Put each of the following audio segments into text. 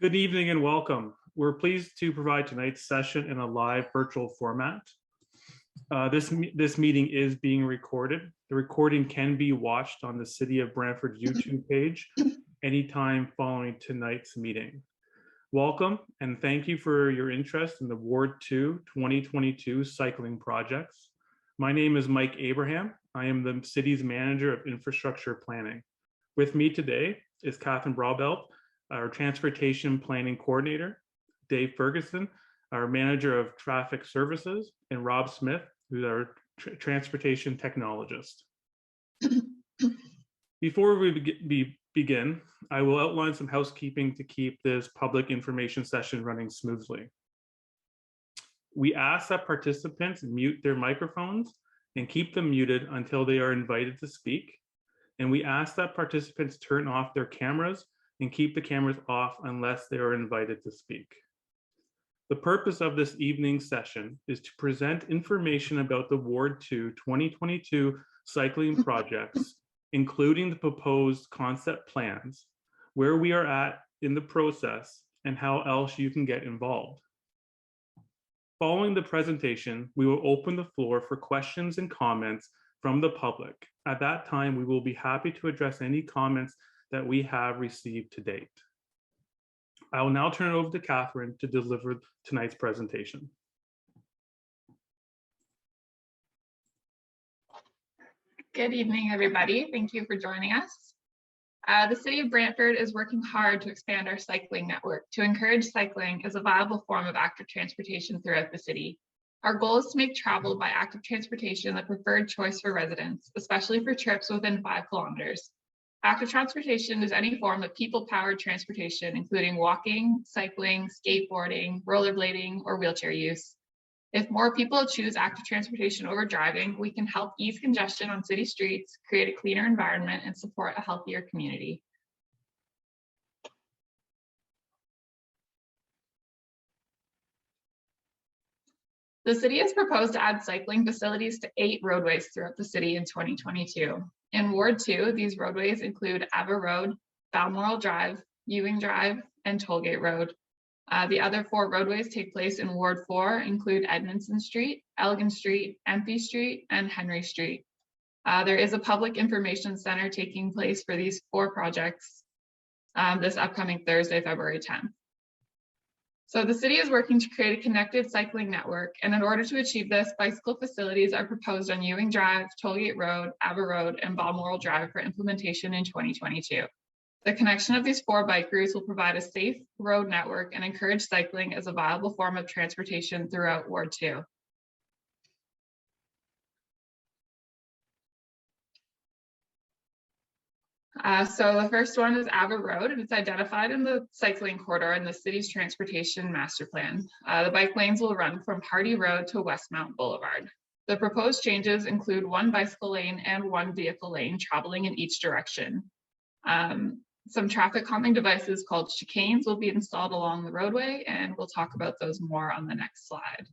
Good evening and welcome. We're pleased to provide tonight's session in a live virtual format. This meeting is being recorded. The recording can be watched on the City of Brantford YouTube page anytime following tonight's meeting. Welcome and thank you for your interest in the Ward 2 2022 cycling projects. My name is Mike Abraham. I am the city's manager of infrastructure planning. With me today is Catherine Braubelt, our transportation planning coordinator, Dave Ferguson, our manager of traffic services, and Rob Smith, who's our transportation technologist. Before we begin, I will outline some housekeeping to keep this public information session running smoothly. We ask that participants mute their microphones and keep them muted until they are invited to speak. And we ask that participants turn off their cameras and keep the cameras off unless they are invited to speak. The purpose of this evening's session is to present information about the Ward 2 2022 cycling projects, including the proposed concept plans, where we are at in the process, and how else you can get involved. Following the presentation, we will open the floor for questions and comments from the public. At that time, we will be happy to address any comments that we have received to date. I will now turn it over to Catherine to deliver tonight's presentation. Good evening, everybody. Thank you for joining us. The City of Brantford is working hard to expand our cycling network to encourage cycling as a viable form of active transportation throughout the city. Our goal is to make travel by active transportation the preferred choice for residents, especially for trips within 5 kilometers. Active transportation is any form of people-powered transportation, including walking, cycling, skateboarding, rollerblading, or wheelchair use. If more people choose active transportation over driving, we can help ease congestion on city streets, create a cleaner environment, and support a healthier community. The city has proposed to add cycling facilities to 8 roadways throughout the city in 2022. In Ward 2, these roadways include Ava Road, Balmoral Drive, Ewing Drive, and Tollgate Road. The other 4 roadways take place in Ward 4, include Edmondson Street, Elgin Street, Empey Street, and Henry Street. There is a public information center taking place for these 4 projects this upcoming Thursday, February 10th. So the city is working to create a connected cycling network, and in order to achieve this, bicycle facilities are proposed on Ewing Drive, Tollgate Road, Ava Road, and Balmoral Drive for implementation in 2022. The connection of these 4 bike routes will provide a safe road network and encourage cycling as a viable form of transportation throughout Ward 2. So the first one is Ava Road, and it's identified in the cycling corridor in the city's transportation master plan. The bike lanes will run from Hardy Road to Westmount Boulevard. The proposed changes include 1 bicycle lane and 1 vehicle lane traveling in each direction. Some traffic calming devices called chicanes will be installed along the roadway, and we'll talk about those more on the next slide.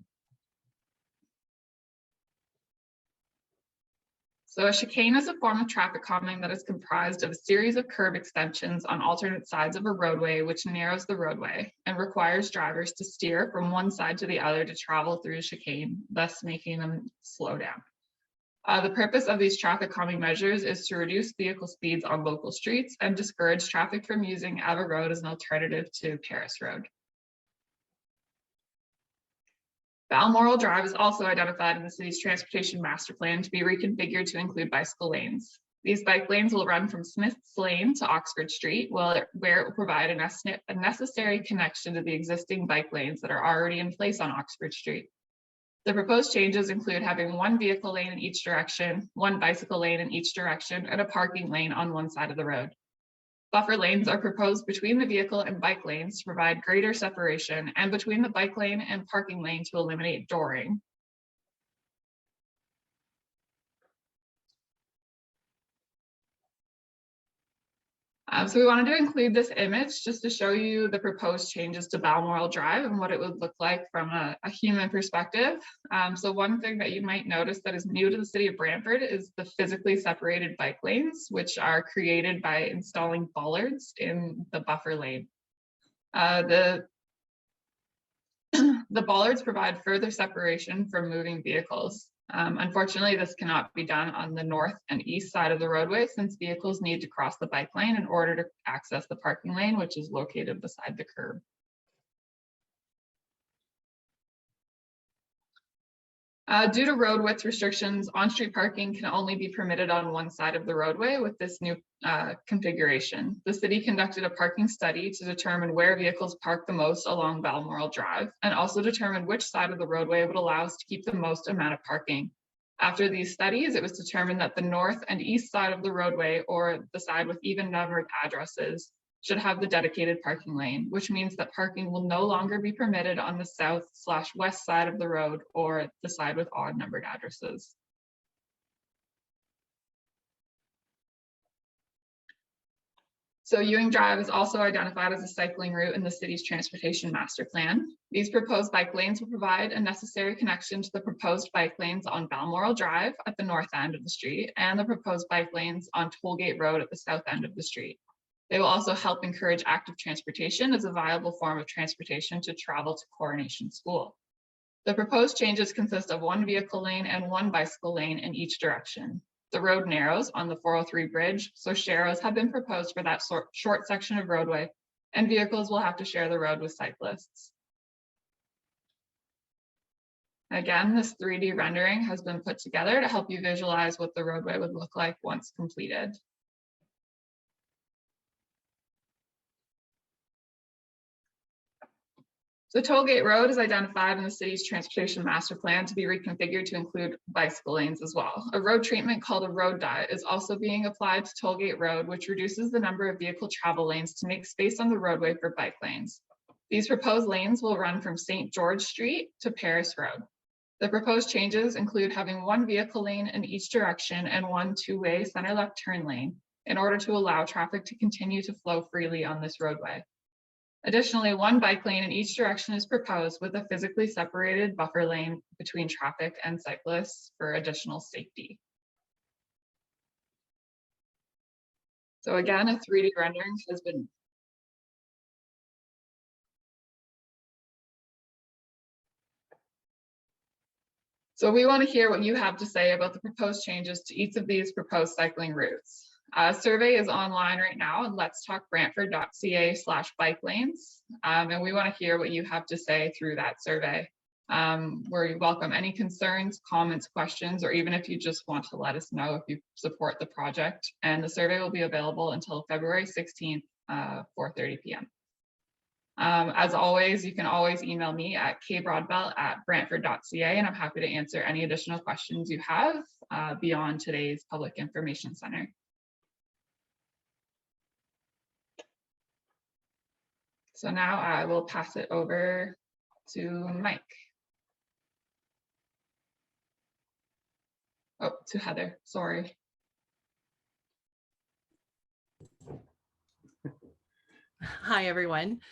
So a chicane is a form of traffic calming that is comprised of a series of curb extensions on alternate sides of a roadway, which narrows the roadway and requires drivers to steer from one side to the other to travel through a chicane, thus making them slow down. The purpose of these traffic calming measures is to reduce vehicle speeds on local streets and discourage traffic from using Ava Road as an alternative to Paris Road. Balmoral Drive is also identified in the city's transportation master plan to be reconfigured to include bicycle lanes. These bike lanes will run from Smith's Lane to Oxford Street, where it will provide a necessary connection to the existing bike lanes that are already in place on Oxford Street. The proposed changes include having 1 vehicle lane in each direction, 1 bicycle lane in each direction, and a parking lane on one side of the road. Buffer lanes are proposed between the vehicle and bike lanes to provide greater separation, and between the bike lane and parking lane to eliminate dooring. So we wanted to include this image just to show you the proposed changes to Balmoral Drive and what it would look like from a human perspective. So one thing that you might notice that is new to the city of Brantford is the physically separated bike lanes, which are created by installing bollards in the buffer lane. The bollards provide further separation from moving vehicles. Unfortunately, this cannot be done on the north and east side of the roadway since vehicles need to cross the bike lane in order to access the parking lane, which is located beside the curb. Due to road width restrictions, on-street parking can only be permitted on one side of the roadway with this new configuration. The city conducted a parking study to determine where vehicles park the most along Balmoral Drive and also determined which side of the roadway would allow us to keep the most amount of parking. After these studies, it was determined that the north and east side of the roadway, or the side with even numbered addresses, should have the dedicated parking lane, which means that parking will no longer be permitted on the south/west side of the road or the side with odd numbered addresses. So Ewing Drive is also identified as a cycling route in the city's transportation master plan. These proposed bike lanes will provide a necessary connection to the proposed bike lanes on Balmoral Drive at the north end of the street and the proposed bike lanes on Tollgate Road at the south end of the street. They will also help encourage active transportation as a viable form of transportation to travel to Coronation School. The proposed changes consist of one vehicle lane and one bicycle lane in each direction. The road narrows on the 403 bridge, so sharrows have been proposed for that short section of roadway, and vehicles will have to share the road with cyclists. Again, this 3D rendering has been put together to help you visualize what the roadway would look like once completed. So Tollgate Road is identified in the city's transportation master plan to be reconfigured to include bicycle lanes as well. A road treatment called a road dye is also being applied to Tollgate Road, which reduces the number of vehicle travel lanes to make space on the roadway for bike lanes. These proposed lanes will run from St. George Street to Paris Road. The proposed changes include having one vehicle lane in each direction and one two-way center left turn lane in order to allow traffic to continue to flow freely on this roadway. Additionally, one bike lane in each direction is proposed with a physically separated buffer lane between traffic and cyclists for additional safety. So again, a 3D rendering has been. So we want to hear what you have to say about the proposed changes to each of these proposed cycling routes. A survey is online right now on letstalkbrantford.ca/bike lanes. And we want to hear what you have to say through that survey. We welcome any concerns, comments, questions, or even if you just want to let us know if you support the project. And the survey will be available until February 16th, 4:30 p.m. As always, you can always email me at kbroadbelt@brantford.ca, and I'm happy to answer any additional questions you have beyond today's Public Information Center. So now I will pass it over to Mike. Oh, to Heather, sorry. Hi, everyone.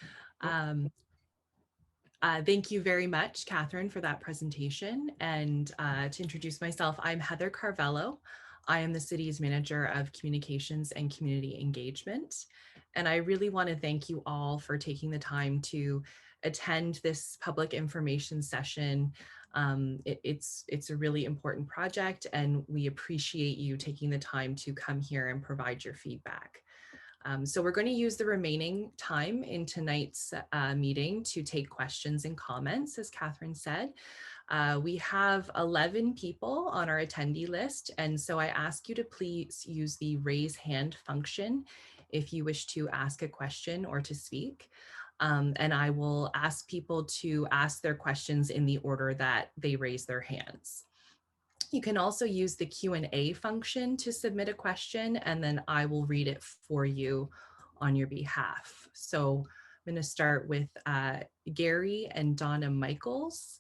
Thank you very much, Catherine, for that presentation. And to introduce myself, I'm Heather Carvello. I am the city's manager of communications and community engagement. And I really want to thank you all for taking the time to attend this public information session. It's a really important project, and we appreciate you taking the time to come here and provide your feedback. So we're going to use the remaining time in tonight's meeting to take questions and comments, as Catherine said. We have 11 people on our attendee list, and so I ask you to please use the raise hand function if you wish to ask a question or to speak. And I will ask people to ask their questions in the order that they raise their hands. You can also use the Q&A function to submit a question, and then I will read it for you on your behalf. So I'm going to start with Gary and Donna Michaels.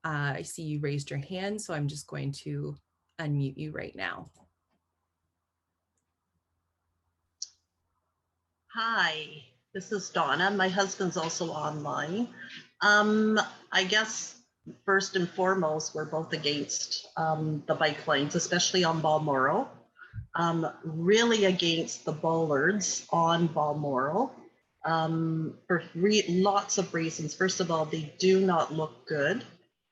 I see you raised your hand, so I'm just going to unmute you right now. Hi, this is Donna. My husband's also online. I guess first and foremost, we're both against the bike lanes, especially on Balmoral. Really against the bollards on Balmoral. for lots of reasons. First of all, they do not look good.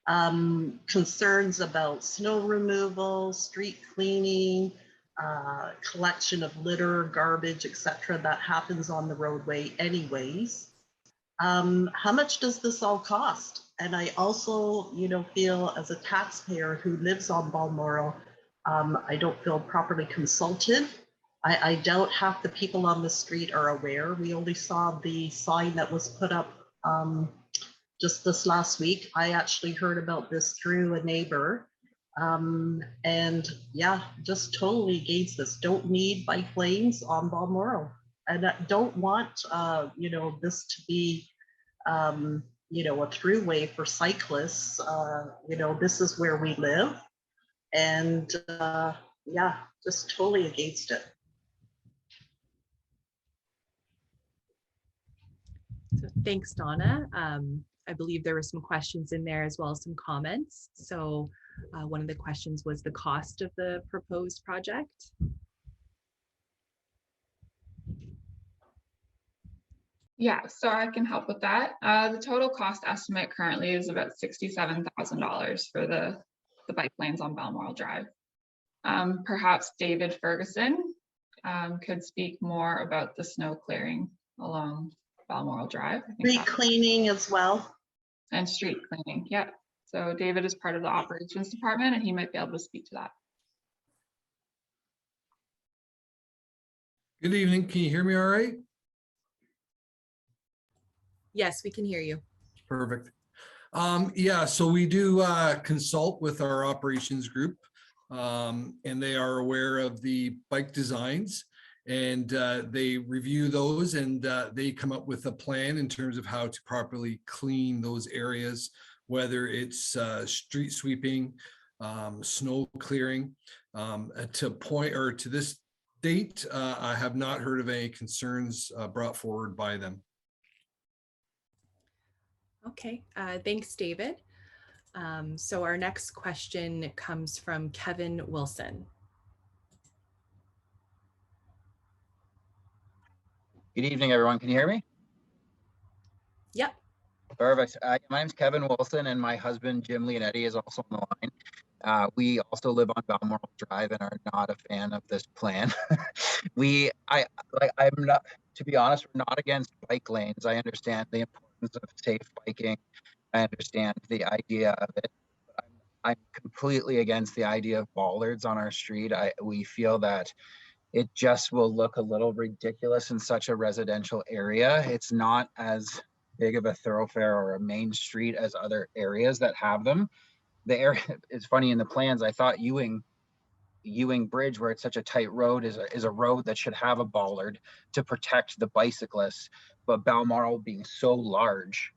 Concerns about snow removal, street cleaning, collection of litter, garbage, etc. that happens on the roadway anyways. How much does this all cost? And I also, feel as a taxpayer who lives on Balmoral, I don't feel properly consulted. I doubt half the people on the street are aware. We only saw the sign that was put up just this last week. I actually heard about this through a neighbor. And yeah, just totally against this. Don't need bike lanes on Balmoral. And I don't want, this to be, a throughway for cyclists. This is where we live. And yeah, just totally against it. So thanks, Donna. I believe there were some questions in there as well as some comments. So one of the questions was the cost of the proposed project. Yeah, so I can help with that. The total cost estimate currently is about $67,000 for the bike lanes on Balmoral Drive. Perhaps David Ferguson could speak more about the snow clearing along Balmoral Drive. Street cleaning as well. And street cleaning, yeah. So David is part of the operations department and he might be able to speak to that. Good evening. Can you hear me all right? Yes, we can hear you. Perfect. Yeah, so we do consult with our operations group, and they are aware of the bike designs, and they review those, and they come up with a plan in terms of how to properly clean those areas, whether it's street sweeping, snow clearing. To this date, I have not heard of any concerns brought forward by them. Okay, thanks, David. So our next question comes from Kevin Wilson. Good evening, everyone. Can you hear me? Yep. Perfect. My name's Kevin Wilson, and my husband, Jim Leonetti, is also on the line. We also live on Balmoral Drive and are not a fan of this plan. I'm not, to be honest, we're not against bike lanes. I understand the importance of safe biking. I understand the idea of it. But I'm completely against the idea of bollards on our street. We feel that it just will look a little ridiculous in such a residential area. It's not as big of a thoroughfare or a main street as other areas that have them. The area, it's funny in the plans, I thought Ewing Bridge, where it's such a tight road, is a road that should have a bollard to protect the bicyclists, but Balmoral being so large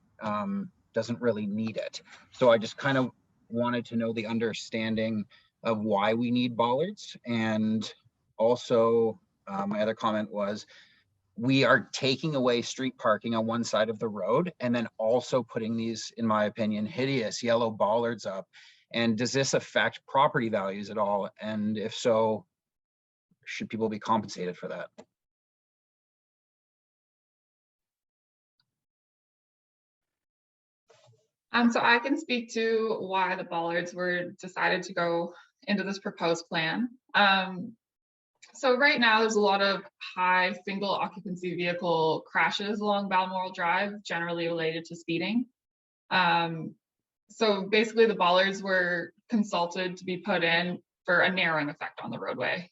doesn't really need it. So I just kind of wanted to know the understanding of why we need bollards. And also my other comment was, we are taking away street parking on one side of the road and then also putting these, in my opinion, hideous yellow bollards up. And does this affect property values at all? And if so, should people be compensated for that? So I can speak to why the bollards were decided to go into this proposed plan. So right now there's a lot of high single occupancy vehicle crashes along Balmoral Drive, generally related to speeding. So basically the bollards were consulted to be put in for a narrowing effect on the roadway,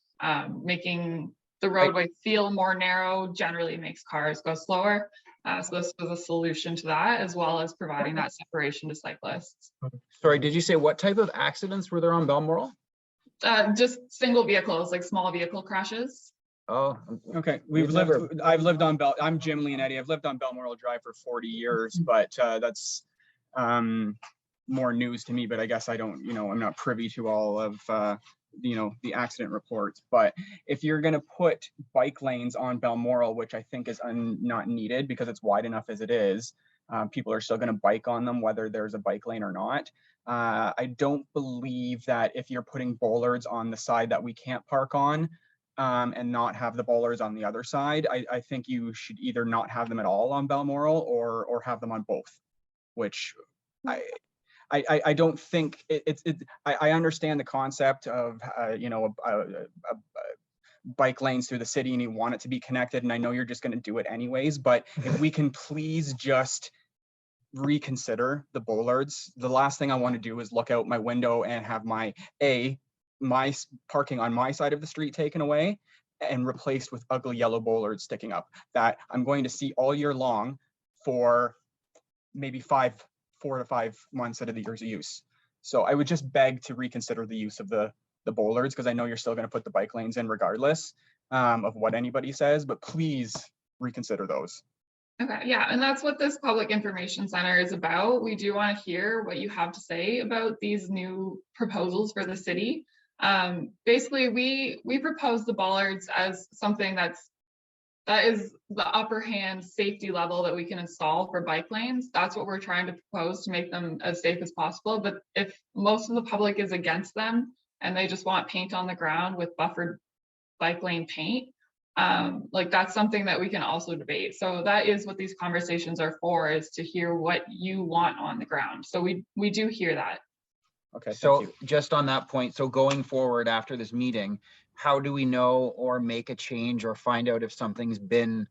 making the roadway feel more narrow, generally makes cars go slower. So this was a solution to that, as well as providing that separation to cyclists. Sorry, did you say what type of accidents were there on Balmoral? Just single vehicles, like small vehicle crashes. Oh, okay. I'm Jim Leonetti. I've lived on Balmoral Drive for 40 years, but that's more news to me, but I guess I don't, I'm not privy to all of, the accident reports. But if you're going to put bike lanes on Balmoral, which I think is not needed because it's wide enough as it is, people are still going to bike on them, whether there's a bike lane or not. I don't believe that if you're putting bollards on the side that we can't park on, and not have the bollards on the other side. I think you should either not have them at all on Balmoral or have them on both, which I don't think I understand the concept of bike lanes through the city and you want it to be connected, and I know you're just going to do it anyways, but if we can please just reconsider the bollards. The last thing I want to do is look out my window and have my parking on my side of the street taken away and replaced with ugly yellow bollards sticking up that I'm going to see all year long for maybe 4 to 5 months out of the year's use. So I would just beg to reconsider the use of the bollards, because I know you're still going to put the bike lanes in regardless of what anybody says, but please reconsider those. Okay, yeah, and that's what this public information center is about. We do want to hear what you have to say about these new proposals for the city. Basically, we propose the bollards as something that is the upper hand safety level that we can install for bike lanes. That's what we're trying to propose to make them as safe as possible. But if most of the public is against them and they just want paint on the ground with buffered bike lane paint, like that's something that we can also debate. So that is what these conversations are for, is to hear what you want on the ground. So we do hear that. Okay, so just on that point, so going forward after this meeting, how do we know or make a change or find out if something's been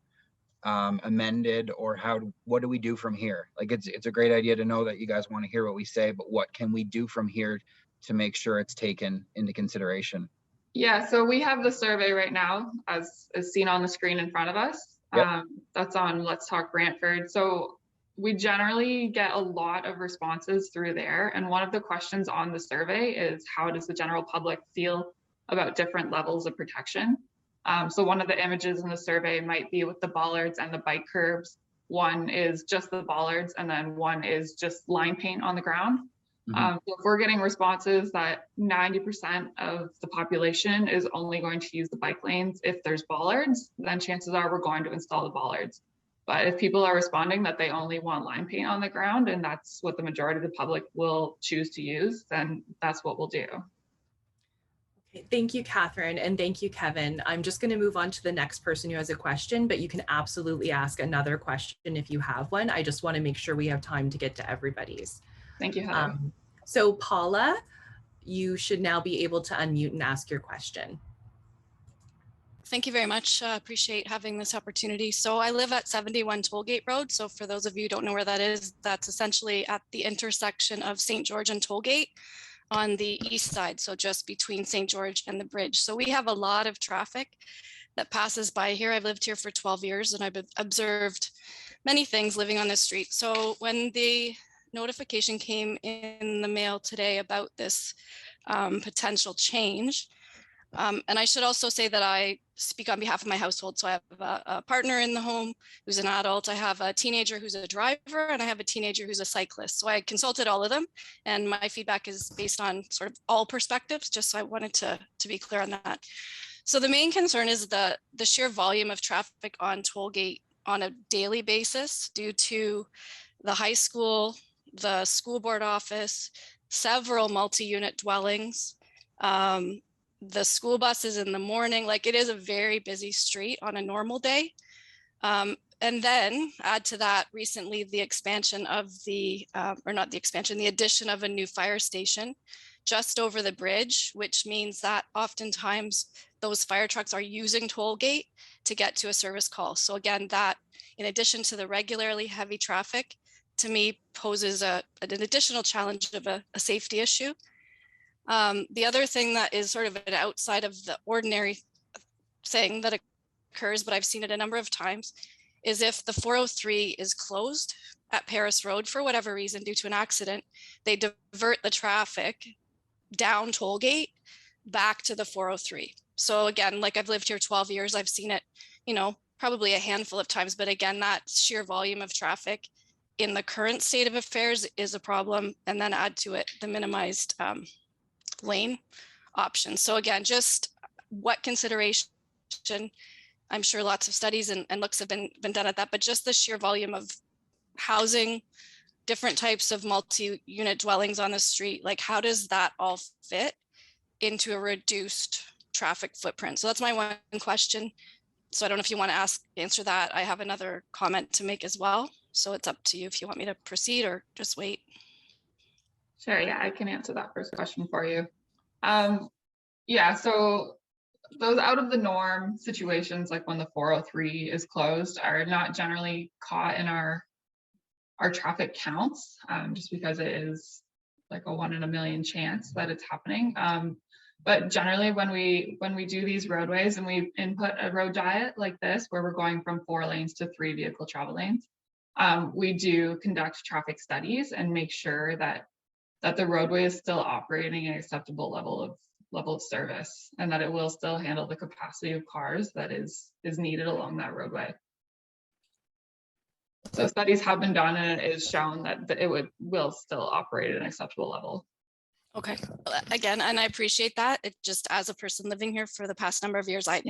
amended, or what do we do from here? Like it's a great idea to know that you guys want to hear what we say, but what can we do from here to make sure it's taken into consideration? Yeah, so we have the survey right now as seen on the screen in front of us. Yep. That's on Let's Talk Brantford. So we generally get a lot of responses through there. And one of the questions on the survey is, how does the general public feel about different levels of protection? So one of the images in the survey might be with the bollards and the bike curbs. One is just the bollards, and then one is just line paint on the ground. So if we're getting responses that 90% of the population is only going to use the bike lanes if there's bollards, then chances are we're going to install the bollards. But if people are responding that they only want line paint on the ground, and that's what the majority of the public will choose to use, then that's what we'll do. Okay, thank you, Catherine, and thank you, Kevin. I'm just going to move on to the next person who has a question, but you can absolutely ask another question if you have one. I just want to make sure we have time to get to everybody's. Thank you, Heather. So Paula, you should now be able to unmute and ask your question. Thank you very much. Appreciate having this opportunity. So I live at 71 Tollgate Road. So for those of you who don't know where that is, that's essentially at the intersection of St. George and Tollgate on the east side. So just between St. George and the bridge. So we have a lot of traffic that passes by here. I've lived here for 12 years and I've observed many things living on this street. So when the notification came in the mail today about this potential change, and I should also say that I speak on behalf of my household. So I have a partner in the home who's an adult. I have a teenager who's a driver, and I have a teenager who's a cyclist. So I consulted all of them, and my feedback is based on sort of all perspectives, just so I wanted to be clear on that. So the main concern is the sheer volume of traffic on Tollgate on a daily basis due to the high school, the school board office, several multi-unit dwellings, the school buses in the morning. Like, it is a very busy street on a normal day. And then add to that recently the expansion of the addition of a new fire station just over the bridge, which means that oftentimes those fire trucks are using Tollgate to get to a service call. So again, that in addition to the regularly heavy traffic, to me poses an additional challenge of a safety issue. The other thing that is sort of an outside of the ordinary thing that occurs, but I've seen it a number of times, is if the 403 is closed at Paris Road for whatever reason due to an accident, they divert the traffic down Tollgate back to the 403. So again, like, I've lived here 12 years, I've seen it, probably a handful of times, but again, that sheer volume of traffic in the current state of affairs is a problem. And then add to it the minimized lane option. So again, just what consideration, I'm sure lots of studies and looks have been done at that, but just the sheer volume of housing, different types of multi-unit dwellings on the street, like, how does that all fit into a reduced traffic footprint. So that's my one question. So I don't know if you want to answer that. I have another comment to make as well. So it's up to you if you want me to proceed or just wait. Sure, yeah, I can answer that first question for you. Yeah, so those out of the norm situations, like when the 403 is closed, are not generally caught in our traffic counts, just because it is like a 1 in a million chance that it's happening. But generally when we do these roadways and we input a road diet like this, where we're going from 4 lanes to 3 vehicle travel lanes, we do conduct traffic studies and make sure that the roadway is still operating at an acceptable level of service, and that it will still handle the capacity of cars that is needed along that roadway. So studies have been done, and it is shown that it will still operate at an acceptable level. Okay, again, and I appreciate that. It just, as a person living here for the past number of years, I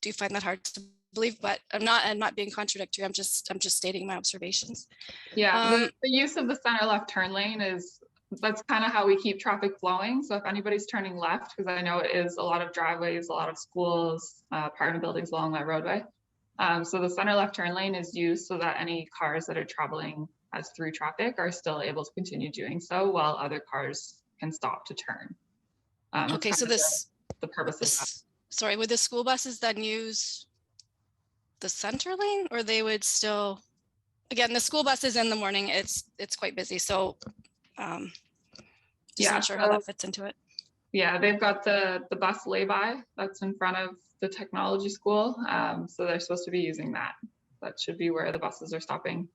do find that hard to believe, but I'm not being contradictory. I'm just stating my observations. Yeah, the use of the center left turn lane that's kind of how we keep traffic flowing. So if anybody's turning left, because I know it is a lot of driveways, a lot of schools, apartment buildings along that roadway. So the center left turn lane is used so that any cars that are traveling as through traffic are still able to continue doing so, while other cars can stop to turn. Okay, so the purpose of that. Sorry, would the school buses then use the center lane, or they would still? Again, the school buses in the morning, it's quite busy, so just not sure how that fits into it. Yeah, they've got the bus lay-by that's in front of the technology school, so they're supposed to be using that. That should be where the buses are stopping.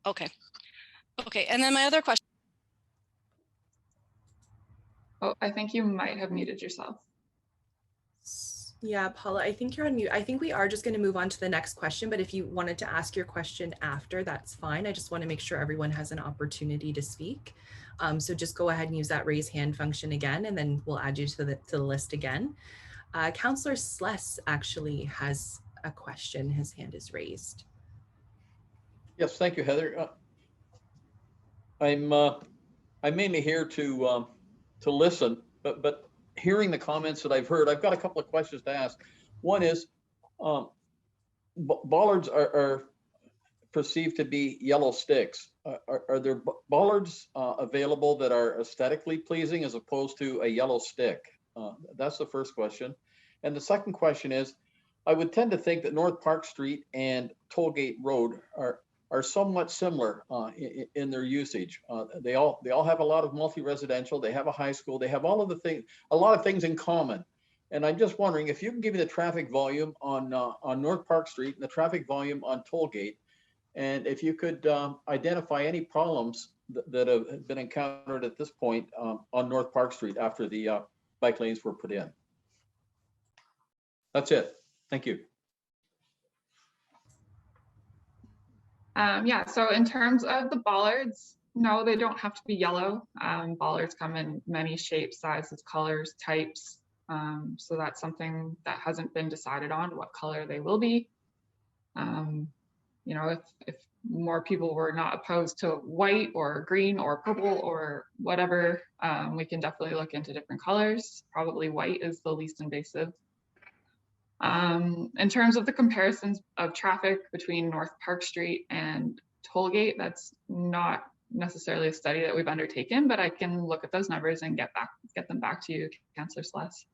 Okay, and then my other question. Oh, I think you might have muted yourself. Yeah, Paula, I think you're on mute. I think we are just going to move on to the next question, but if you wanted to ask your question after, that's fine. I just want to make sure everyone has an opportunity to speak. So just go ahead and use that raise hand function again, and then we'll add you to the list again. Councillor Sless actually has a question. His hand is raised. Yes, thank you, Heather. I'm mainly here to listen, but hearing the comments that I've heard, I've got a couple of questions to ask. One is, bollards are perceived to be yellow sticks. Are there bollards available that are aesthetically pleasing as opposed to a yellow stick? That's the first question. And the second question is, I would tend to think that North Park Street and Tollgate Road are somewhat similar in their usage. They all have a lot of multi-residential. They have a high school. They have a lot of things in common. And I'm just wondering if you can give me the traffic volume on North Park Street and the traffic volume on Tollgate, and if you could identify any problems that have been encountered at this point on North Park Street after the bike lanes were put in. That's it. Thank you. Yeah, so in terms of the bollards, no, they don't have to be yellow. Bollards come in many shapes, sizes, colors, types. So that's something that hasn't been decided on, what color they will be. You know, if more people were not opposed to white or green or purple or whatever, we can definitely look into different colors. Probably white is the least invasive. In terms of the comparisons of traffic between North Park Street and Tollgate, that's not necessarily a study that we've undertaken, but I can look at those numbers and get them back to you, Councillor Sless.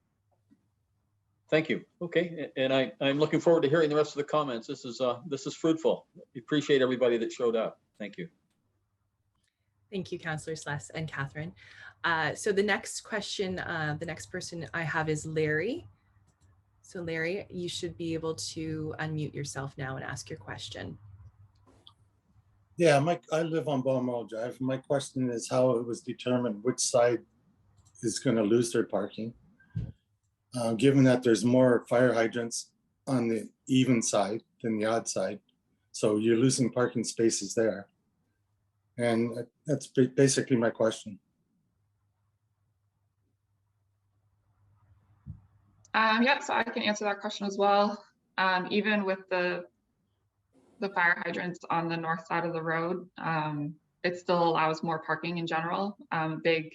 Thank you. Okay, and I'm looking forward to hearing the rest of the comments. This is fruitful. We appreciate everybody that showed up. Thank you. Thank you, Councillor Sless and Catherine. So the next question, the next person I have is Larry. So Larry, you should be able to unmute yourself now and ask your question. Yeah, I live on Balmoral Drive. My question is how it was determined which side is going to lose their parking, given that there's more fire hydrants on the even side than the odd side. So you're losing parking spaces there. And that's basically my question. Yeah, so I can answer that question as well. Even with the fire hydrants on the north side of the road, it still allows more parking in general. Big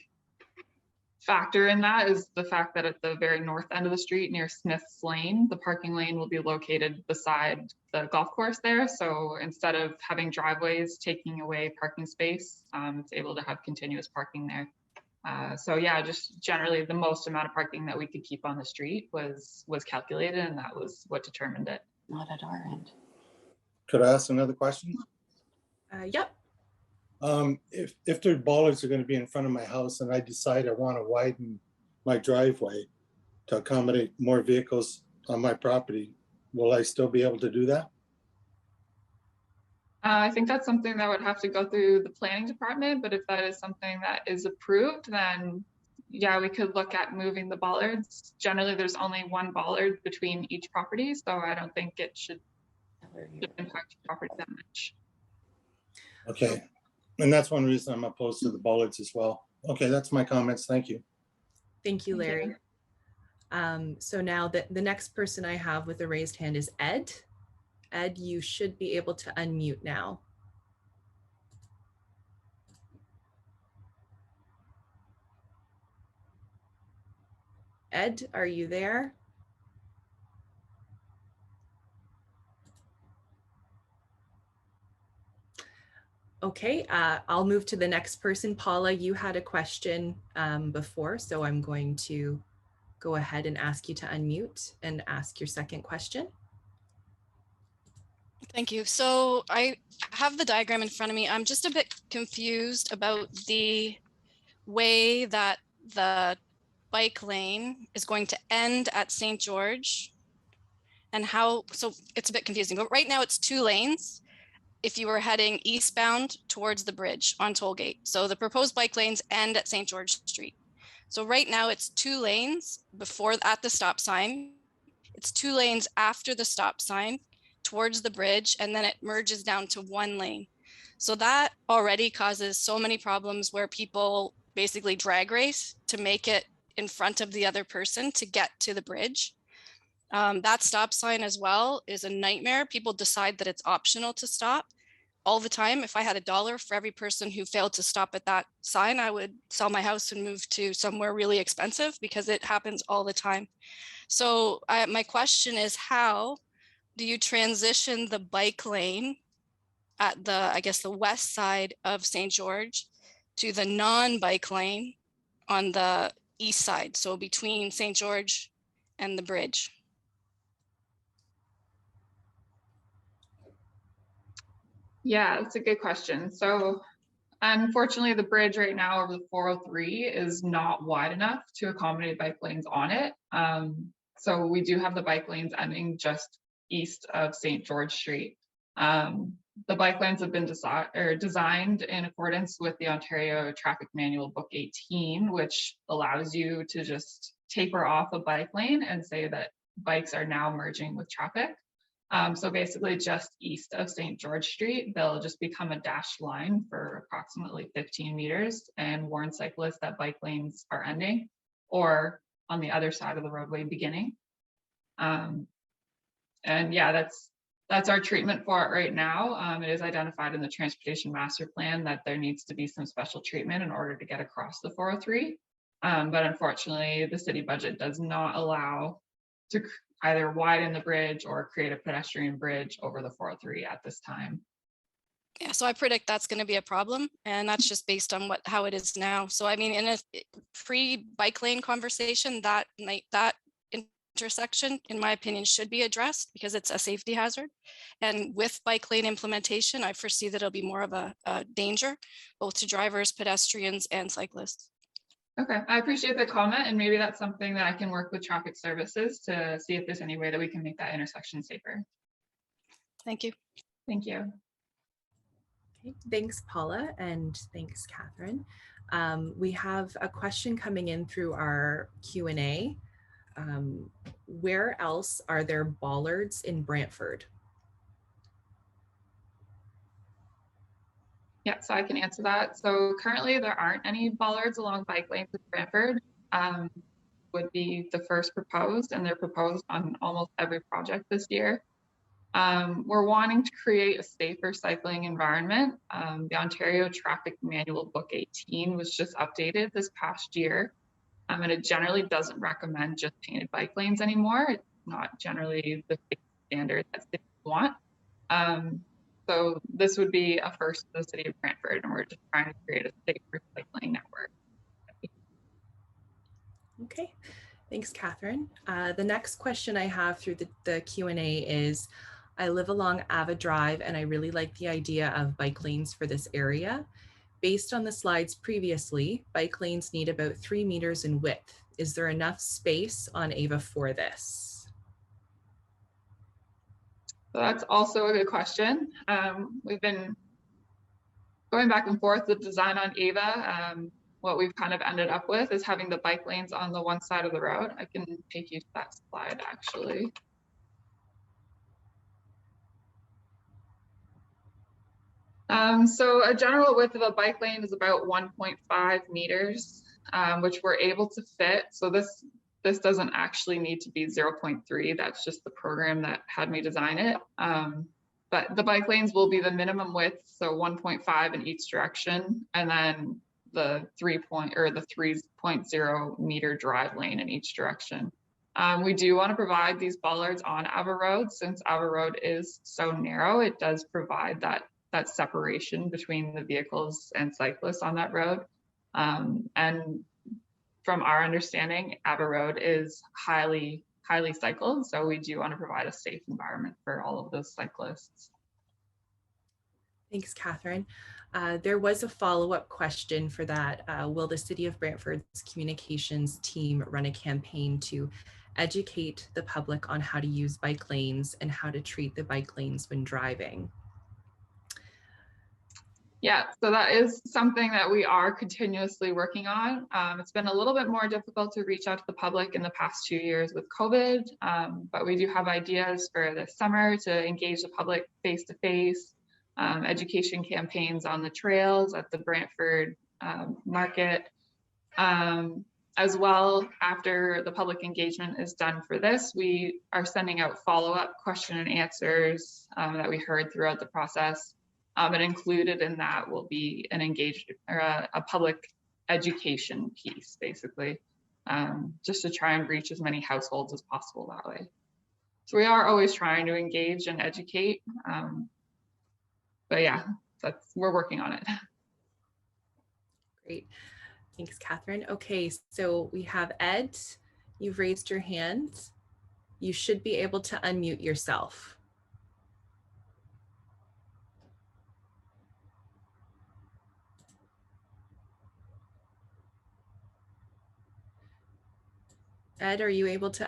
factor in that is the fact that at the very north end of the street near Smith's Lane, the parking lane will be located beside the golf course there. So instead of having driveways taking away parking space, it's able to have continuous parking there. So yeah, just generally the most amount of parking that we could keep on the street was calculated, and that was what determined it. Not at our end. Could I ask another question? Yep. If their bollards are going to be in front of my house and I decide I want to widen my driveway to accommodate more vehicles on my property, will I still be able to do that? I think that's something that would have to go through the planning department, but if that is something that is approved, then yeah, we could look at moving the bollards. Generally, there's only one bollard between each property, so I don't think it should impact your property that much. Okay. And that's one reason I'm opposed to the bollards as well. Okay, that's my comments. Thank you. Thank you, Larry. So now the next person I have with a raised hand is Ed. Ed, you should be able to unmute now. Ed, are you there? Okay, I'll move to the next person. Paula, you had a question before, so I'm going to go ahead and ask you to unmute and ask your second question. Thank you. So I have the diagram in front of me. I'm just a bit confused about the way that the bike lane is going to end at St. George and how, so it's a bit confusing, but right now it's 2 lanes if you were heading eastbound towards the bridge on Tollgate. So the proposed bike lanes end at St. George Street. So right now it's 2 lanes before at the stop sign. It's 2 lanes after the stop sign towards the bridge, and then it merges down to 1 lane. So that already causes so many problems where people basically drag race to make it in front of the other person to get to the bridge. That stop sign as well is a nightmare. People decide that it's optional to stop all the time. If I had $1 for every person who failed to stop at that sign, I would sell my house and move to somewhere really expensive because it happens all the time. So my question is, how do you transition the bike lane at the, I guess, the west side of St. George to the non-bike lane on the east side, so between St. George and the bridge? Yeah, that's a good question. So unfortunately, the bridge right now over the 403 is not wide enough to accommodate bike lanes on it. So we do have the bike lanes ending just east of St. George Street. The bike lanes have been designed in accordance with the Ontario Traffic Manual Book 18, which allows you to just taper off a bike lane and say that bikes are now merging with traffic. So basically just east of St. George Street, they'll just become a dashed line for approximately 15 meters and warn cyclists that bike lanes are ending or on the other side of the roadway beginning. And yeah, that's our treatment for it right now. It is identified in the Transportation Master Plan that there needs to be some special treatment in order to get across the 403. But unfortunately, the city budget does not allow to either widen the bridge or create a pedestrian bridge over the 403 at this time. Yeah, so I predict that's going to be a problem, and that's just based on how it is now. So I mean, in a pre-bike lane conversation, that intersection, in my opinion, should be addressed because it's a safety hazard. And with bike lane implementation, I foresee that it'll be more of a danger, both to drivers, pedestrians, and cyclists. Okay, I appreciate the comment, and maybe that's something that I can work with traffic services to see if there's any way that we can make that intersection safer. Thank you. Thank you. Okay, thanks, Paula, and thanks, Catherine. We have a question coming in through our Q&A. Where else are there bollards in Brantford? Yeah, so I can answer that. So currently there aren't any bollards along bike lanes in Brantford. Would be the first proposed, and they're proposed on almost every project this year. We're wanting to create a safer cycling environment. The Ontario Traffic Manual Book 18 was just updated this past year. And it generally doesn't recommend just painted bike lanes anymore. It's not generally the standard that cities want. So this would be a first for the city of Brantford, and we're just trying to create a safer cycling network. Okay, thanks, Catherine. The next question I have through the Q&A is, I live along Ava Drive and I really like the idea of bike lanes for this area. Based on the slides previously, bike lanes need about 3 meters in width. Is there enough space on Ava for this? So that's also a good question. We've been going back and forth with design on Ava. What we've kind of ended up with is having the bike lanes on the one side of the road. I can take you to that slide actually. So a general width of a bike lane is about 1.5 meters, which we're able to fit. So this doesn't actually need to be 0.3. That's just the program that had me design it. But the bike lanes will be the minimum width, so 1.5 in each direction, and then the 3.0 meter drive lane in each direction. We do want to provide these bollards on Ava Road. Since Ava Road is so narrow, it does provide that separation between the vehicles and cyclists on that road. And from our understanding, Ava Road is highly cycled, so we do want to provide a safe environment for all of those cyclists. Thanks, Catherine. There was a follow-up question for that. Will the City of Brantford's communications team run a campaign to educate the public on how to use bike lanes and how to treat the bike lanes when driving? Yeah, so that is something that we are continuously working on. It's been a little bit more difficult to reach out to the public in the past 2 years with COVID, but we do have ideas for this summer to engage the public face-to-face, education campaigns on the trails at the Brantford market. As well, after the public engagement is done for this, we are sending out follow-up question and answers that we heard throughout the process. And included in that will be an engaged or a public education piece, basically, just to try and reach as many households as possible that way. So we are always trying to engage and educate, but yeah, we're working on it. Great, thanks, Catherine. Okay, so we have Ed, you've raised your hand. You should be able to unmute yourself. Ed, are you able to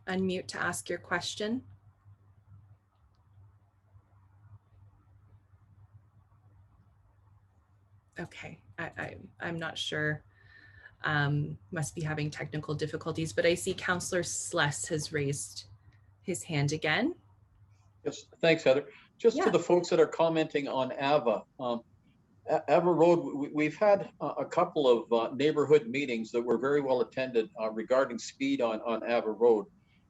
unmute to ask your question? Okay, I'm not sure. Must be having technical difficulties, but I see Councillor Sless has raised his hand again. Yes, thanks, Heather. Just to the folks that are commenting on Ava. Ava Road, we've had a couple of neighborhood meetings that were very well attended regarding speed on Ava Road.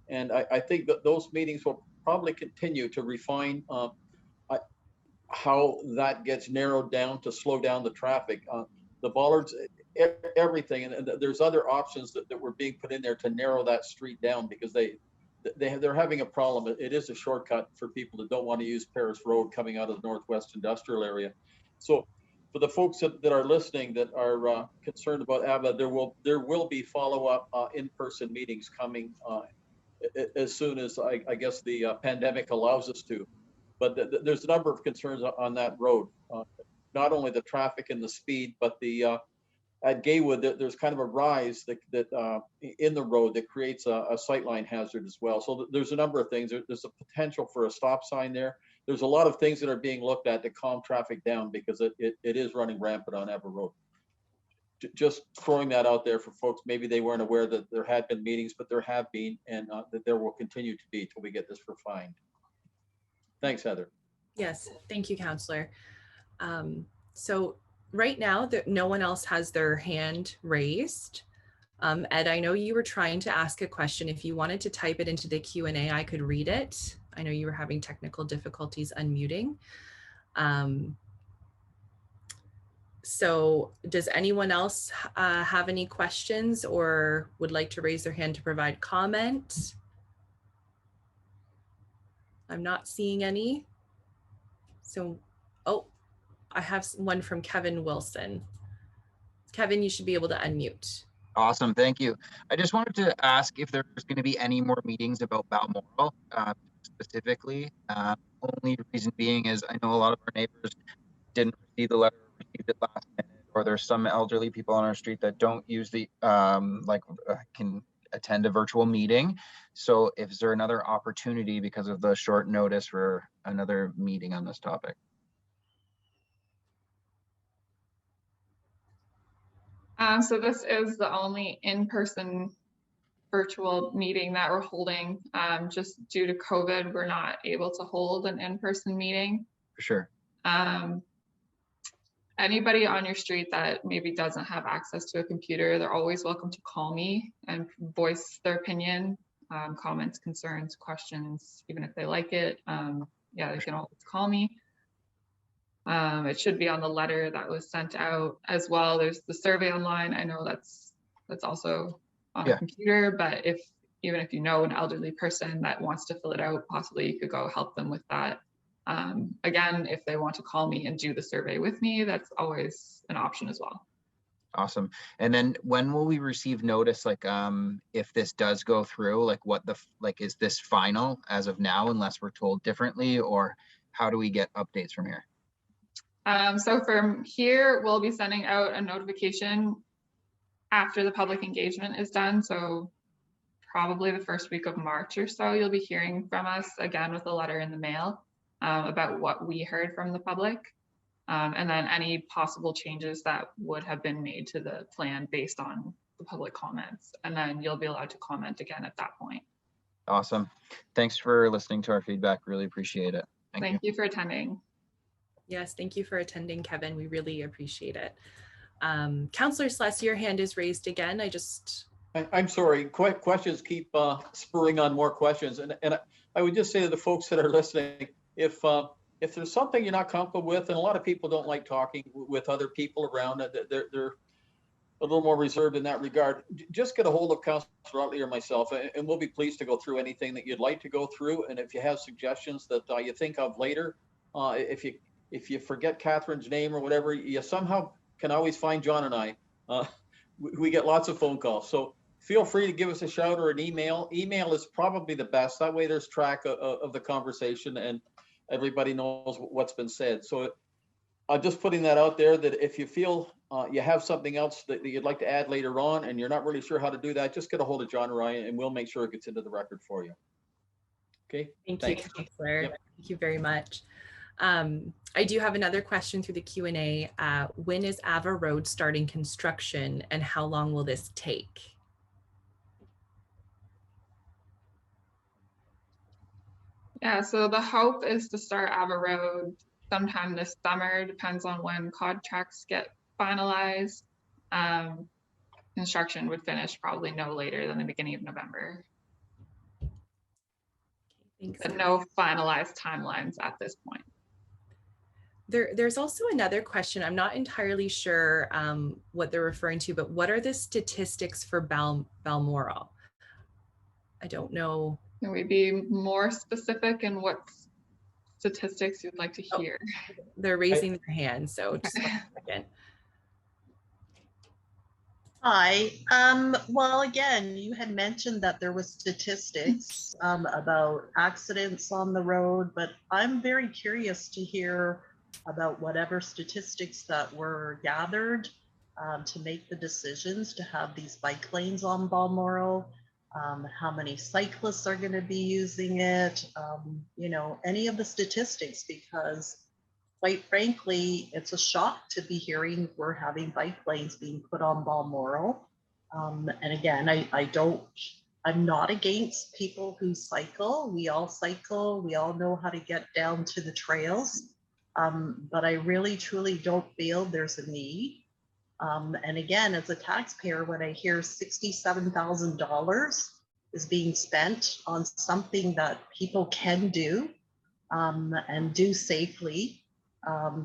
And I think that those meetings will probably continue to refine how that gets narrowed down to slow down the traffic. The bollards, everything, and there's other options that were being put in there to narrow that street down because they're having a problem. It is a shortcut for people that don't want to use Paris Road coming out of the Northwest Industrial Area. So for the folks that are listening that are concerned about Ava, there will be follow-up in-person meetings coming as soon as I guess the pandemic allows us to. But there's a number of concerns on that road, not only the traffic and the speed, but the at Gaywood there's kind of a rise that in the road that creates a sightline hazard as well. So there's a number of things. There's a potential for a stop sign there. There's a lot of things that are being looked at to calm traffic down because it is running rampant on Ava Road. Just throwing that out there for folks, maybe they weren't aware that there had been meetings, but there have been, and that there will continue to be till we get this refined. Thanks, Heather. Yes, thank you, Councillor. So right now, no one else has their hand raised. Ed, I know you were trying to ask a question. If you wanted to type it into the Q&A, I could read it. I know you were having technical difficulties unmuting. So does anyone else have any questions or would like to raise their hand to provide comment? I'm not seeing any. So, oh, I have one from Kevin Wilson. Kevin, you should be able to unmute. Awesome, thank you. I just wanted to ask if there's going to be any more meetings about Balmoral specifically. Only reason being is I know a lot of our neighbors didn't receive the letter, received it last minute, or there's some elderly people on our street that don't use the can attend a virtual meeting. So is there another opportunity because of the short notice for another meeting on this topic? So this is the only in-person virtual meeting that we're holding. Just due to COVID, we're not able to hold an in-person meeting. For sure. Anybody on your street that maybe doesn't have access to a computer, they're always welcome to call me and voice their opinion, comments, concerns, questions, even if they like it. Yeah, they can always call me. It should be on the letter that was sent out as well. There's the survey online. I know that's also on a computer, but even if you know an elderly person that wants to fill it out, possibly you could go help them with that. Again, if they want to call me and do the survey with me, that's always an option as well. Awesome. And then when will we receive notice, like if this does go through, like is this final as of now unless we're told differently, or how do we get updates from here? So from here, we'll be sending out a notification after the public engagement is done. So probably the first week of March or so, you'll be hearing from us again with a letter in the mail about what we heard from the public. And then any possible changes that would have been made to the plan based on the public comments. And then you'll be allowed to comment again at that point. Awesome. Thanks for listening to our feedback. Really appreciate it. Thank you for attending. Yes, thank you for attending, Kevin. We really appreciate it. Councillor Sless, your hand is raised again. I'm sorry, questions keep spurring on more questions. And I would just say to the folks that are listening, if there's something you're not comfortable with, and a lot of people don't like talking with other people around, they're a little more reserved in that regard, just get a hold of Councillor Utley or myself, and we'll be pleased to go through anything that you'd like to go through. And if you have suggestions that you think of later, if you forget Catherine's name or whatever, you somehow can always find John and I. We get lots of phone calls. So feel free to give us a shout or an email. Email is probably the best. That way there's track of the conversation and everybody knows what's been said. So I'm just putting that out there, that if you feel you have something else that you'd like to add later on and you're not really sure how to do that, just get a hold of John or I and we'll make sure it gets into the record for you. Okay. Thank you, Councillor. Yep. Thank you very much. I do have another question through the Q&A. When is Ava Road starting construction and how long will this take? Yeah, so the hope is to start Ava Road sometime this summer, depends on when contracts get finalized. Construction would finish probably no later than the beginning of November. Thanks. But no finalized timelines at this point. There's also another question. I'm not entirely sure what they're referring to, but what are the statistics for Balmoral? I don't know. Can we be more specific in what statistics you'd like to hear? They're raising their hands, so just 1 second. Hi. Well, again, you had mentioned that there was statistics about accidents on the road, but I'm very curious to hear about whatever statistics that were gathered to make the decisions to have these bike lanes on Balmoral, how many cyclists are going to be using it, you know, any of the statistics, because quite frankly, it's a shock to be hearing we're having bike lanes being put on Balmoral. And again, I'm not against people who cycle. We all cycle. We all know how to get down to the trails. But I really, truly don't feel there's a need. And again, as a taxpayer, when I hear $67,000 is being spent on something that people can do and do safely,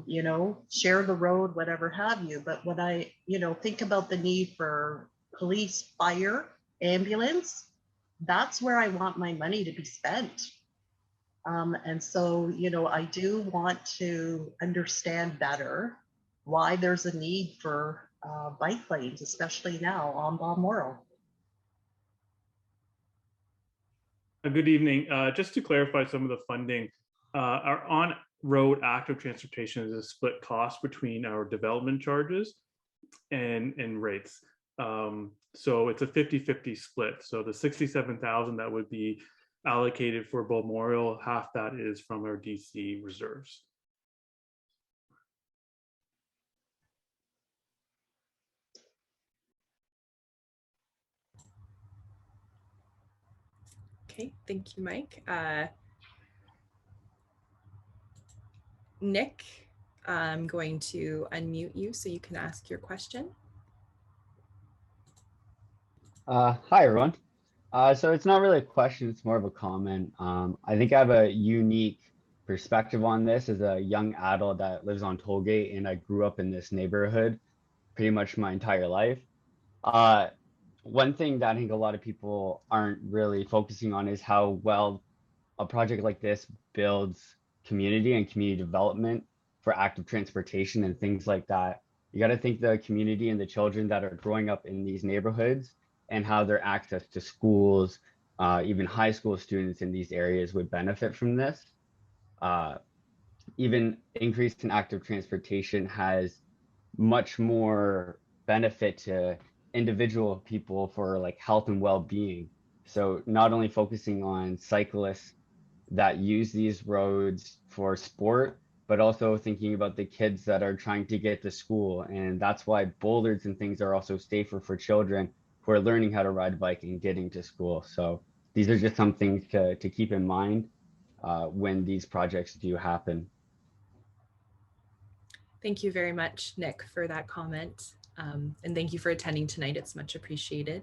You know, share the road, whatever have you. But when I, you know, think about the need for police, fire, ambulance, that's where I want my money to be spent. And so, you know, I do want to understand better why there's a need for bike lanes, especially now on Balmoral. Good evening. Just to clarify some of the funding, our on-road active transportation is a split cost between our development charges and rates. So it's a 50-50 split. So the 67,000 that would be allocated for Balmoral, half that is from our DC reserves. Okay, thank you, Mike. Nick, I'm going to unmute you so you can ask your question. Hi, everyone. So it's not really a question, it's more of a comment. I think I have a unique perspective on this as a young adult that lives on Tollgate, and I grew up in this neighborhood pretty much my entire life. One thing that I think a lot of people aren't really focusing on is how well a project like this builds community and community development for active transportation and things like that. You got to think the community and the children that are growing up in these neighborhoods and how their access to schools, even high school students in these areas would benefit from this. Even increase in active transportation has much more benefit to individual people for like health and well-being. So not only focusing on cyclists that use these roads for sport, but also thinking about the kids that are trying to get to school. And that's why boulders and things are also safer for children who are learning how to ride a bike and getting to school. So these are just some things to keep in mind when these projects do happen. Thank you very much, Nick, for that comment. And thank you for attending tonight. It's much appreciated.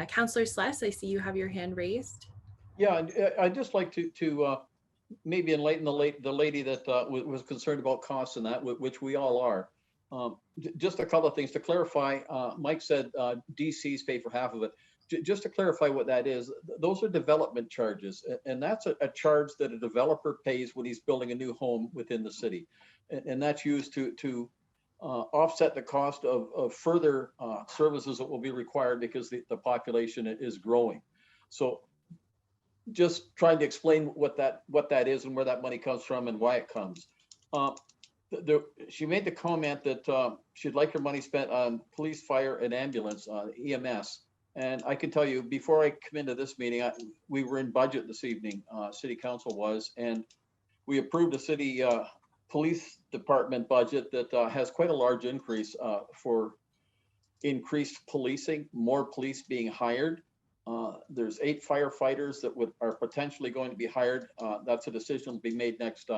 Councillor Sless, I see you have your hand raised. Yeah, I'd just like to maybe enlighten the lady that was concerned about costs and that, which we all are. Just a couple of things to clarify. Mike said DCs pay for half of it. Just to clarify what that is, those are development charges, and that's a charge that a developer pays when he's building a new home within the city, and that's used to offset the cost of further services that will be required because the population is growing. So just trying to explain what that is and where that money comes from and why it comes. She made the comment that she'd like her money spent on police, fire, and ambulance, EMS. And I can tell you, before I come into this meeting, we were in budget this evening, City Council was, and we approved a city police department budget that has quite a large increase for increased policing, more police being hired. There's 8 firefighters that are potentially going to be hired. That's a decision will be made next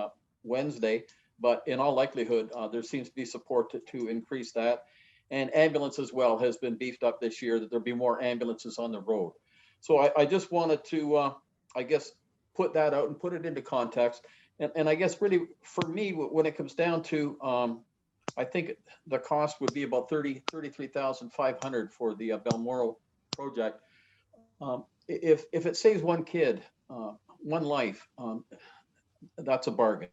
Wednesday, but in all likelihood, there seems to be support to increase that. And ambulance as well has been beefed up this year, that there'll be more ambulances on the road. So I just wanted to, I guess, put that out and put it into context. And I guess really for me, when it comes down to, I think the cost would be about $33,500 for the Balmoral project. If it saves one kid, one life, that's a bargain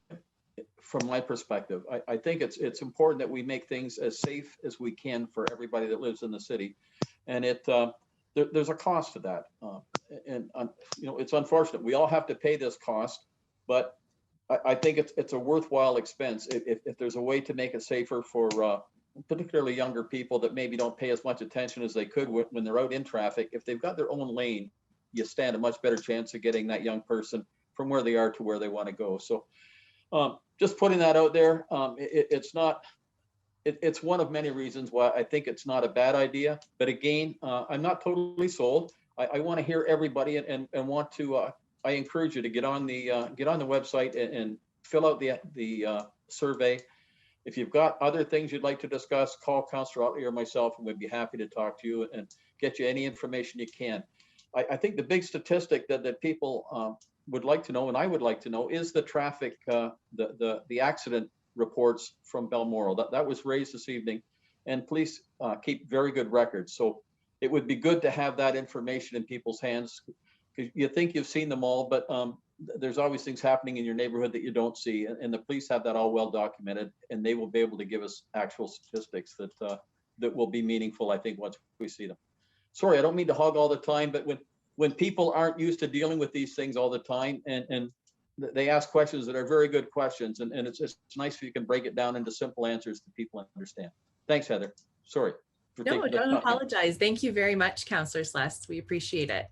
from my perspective. I think it's important that we make things as safe as we can for everybody that lives in the city, and there's a cost to that, and you know, it's unfortunate we all have to pay this cost, but I think it's a worthwhile expense if there's a way to make it safer for particularly younger people that maybe don't pay as much attention as they could when they're out in traffic. If they've got their own lane, you stand a much better chance of getting that young person from where they are to where they want to go. So just putting that out there. It's one of many reasons why I think it's not a bad idea. But again, I'm not totally sold. I want to hear everybody and want to. I encourage you to get on the website and fill out the survey. If you've got other things you'd like to discuss, call Councillor Utley or myself, and we'd be happy to talk to you and get you any information you can. I think the big statistic that people would like to know, and I would like to know, is the traffic, the accident reports from Balmoral. That was raised this evening, and police keep very good records. So it would be good to have that information in people's hands, because you think you've seen them all, but there's always things happening in your neighborhood that you don't see, and the police have that all well documented, and they will be able to give us actual statistics that will be meaningful, I think, once we see them. Sorry, I don't mean to hog all the time, but when people aren't used to dealing with these things all the time, and they ask questions that are very good questions, and it's nice if you can break it down into simple answers that people understand. Thanks, Heather. Sorry. No, don't apologize. Thank you very much, Councillor Celeste. We appreciate it.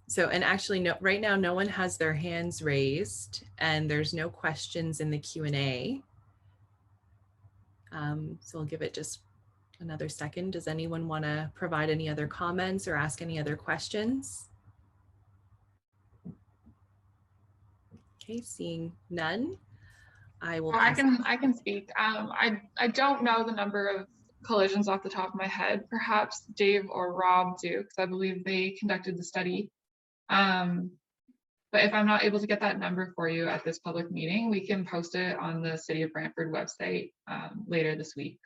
So, and actually, no, right now, no one has their hands raised, and there's no questions in the Q&A. So we'll give it just another second. Does anyone want to provide any other comments or ask any other questions? Okay, seeing none, I will. I can speak. I don't know the number of collisions off the top of my head. Perhaps Dave or Rob do, because I believe they conducted the study. But if I'm not able to get that number for you at this public meeting, we can post it on the City of Brantford website later this week.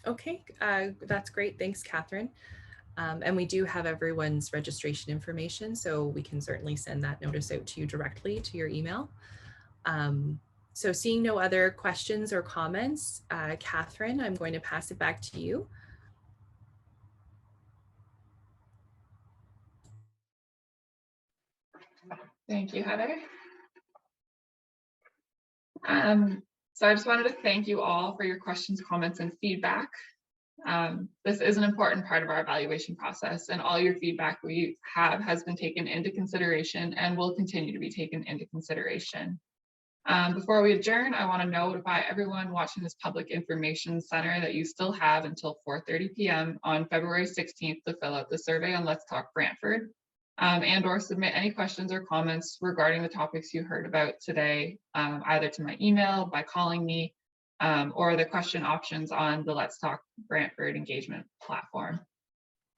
Okay, that's great. Thanks, Catherine. And we do have everyone's registration information, so we can certainly send that notice out to you directly to your email. So seeing no other questions or comments, Catherine, I'm going to pass it back to you. Thank you, Heather. So I just wanted to thank you all for your questions, comments, and feedback. This is an important part of our evaluation process, and all your feedback we have has been taken into consideration and will continue to be taken into consideration. Before we adjourn, I want to notify everyone watching this public information center that you still have until 4:30 p.m. on February 16th to fill out the survey on Let's Talk Brantford, and or submit any questions or comments regarding the topics you heard about today, either to my email, by calling me, or the question options on the Let's Talk Brantford engagement platform.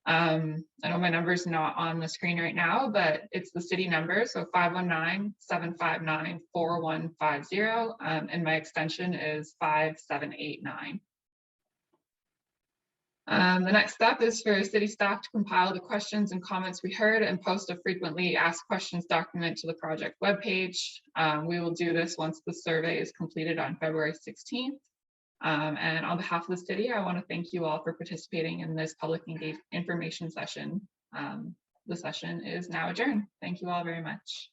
I know my number is not on the screen right now, but it's the city number, so 519-759-4150, and my extension is 5789. The next step is for city staff to compile the questions and comments we heard and post a frequently asked questions document to the project webpage. We will do this once the survey is completed on February 16th. And on behalf of the city, I want to thank you all for participating in this public information session. The session is now adjourned. Thank you all very much.